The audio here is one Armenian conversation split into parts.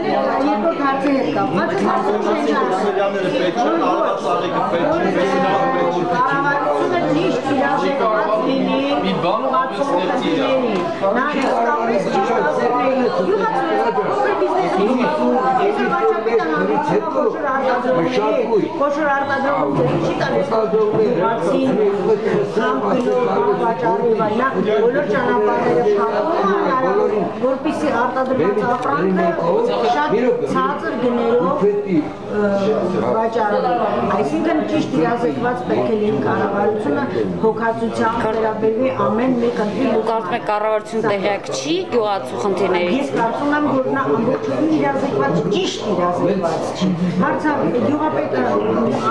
երկրորդ հարցի հետ կապված կառավարությունը ճիշտ իրազեկված լինի ուղղությունների նա իսկապես ճիշտ ասելների Կոշոր արտադրողում չի տալիս վարձին կամ կինով վաճառի վայնա բոլոր ճանապարհները փակում որպեսզի արտադրված ապրանքը շատ ցածր գներով վաճառվի այսինքն ճիշտ իրազեկված պետք է լինի կառավարությունը հոգացությամբ վերաբերվի ամեն մեկ ընտրի կարծում եք կառավարությունը տեղյակ չի գյուղացու խնդիրներից ես կարծում եմ որ նա ամբողջովին իրազեկված ճիշտ իրազեկված չի հարցը գյուղապետը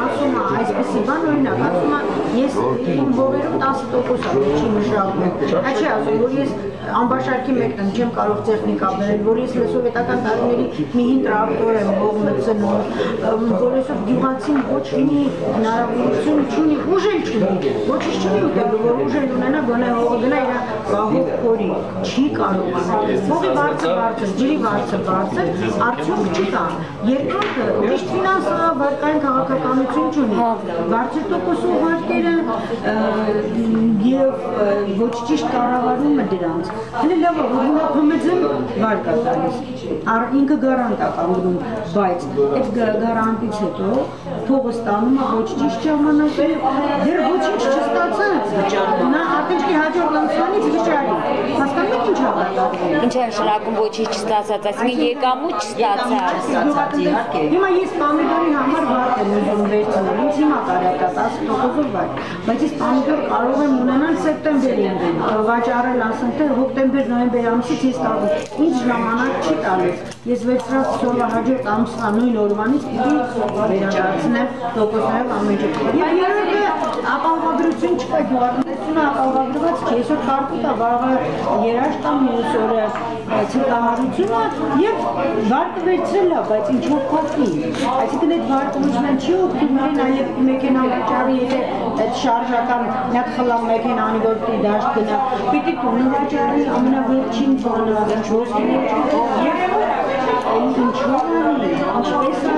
ասում է այսպեսի բան օրինակ ասում է ես իմ հողերում 10% չի մշակվում այդ չի ասում որ ես ամբաշարքի մեկն եմ չեմ կարող տեխնիկա բերել որ ես սովետական տարիների մի 5 տրակտոր եմ հող մտցնում որ այսօր գյուղացին ոչ մի հնարավորություն չունի ուժ չունի ոչինչ չունի ուտելու որ ուժ ունենա գոնե հողը գնա իր հող փորի չի կարողանա հողի բարձր ջրի բարձր արդյունք չկա երկրորդը ճիշտ ֆինանսական քաղաքականություն չունի բարձր տոկոսի ուղարկերը եւ ոչ ճիշտ կառավարումը դրանց հələ լավ որ հիմա փմձ-ն վարկա տալիս ինքը գարանտ է կանգնում բայց այդ գարանտից հետո փողը ստանում է ոչ ճիշտ ժամանակը դեռ ոչինչ չստացած նա արտիճի հաջորդ ամսվանից վճարի հասկանում եք ինչ ինչ է նշանակում ոչինչ չստացած այսինքն եկամուտ չստացած հիմա ես պամիդորի համար վարկ եմ ուզում վերցնել ինձ հիմա կարելի է 10%-ով վարկ բայց ես պամիդոր կարող եմ ունենալ սեպտեմբերին վաճառել ասենք թե հոկտեմբեր նոյեմբեր ամսից ես կարող ինձ ժամանակ չի տալիս ես վերցրած սովա հաջորդ ամսվա նույն օրվանից պիտի վերադարձնեմ տոկոսներով ամեն ինչ եւ երրորդը ապահովագրություն չկա գյուղատնտեսությունը ապահովագրված չի այսօր կարկուտա վաղը երաշտ կամ մյուս օրը ցտահարությունը եւ վարկը վերցրել է բայց ինչով փոխվի այսինքն այդ վարկը ուզում են չի օգտվել նաեւ մեքենա վաճառի եթե այդ շարժական մի հատ խլամ մեքենանի որ պիտի դաշտ գնա պիտի տունը վաճառի ամենավերջին բանը ոչ եւ ինչու՞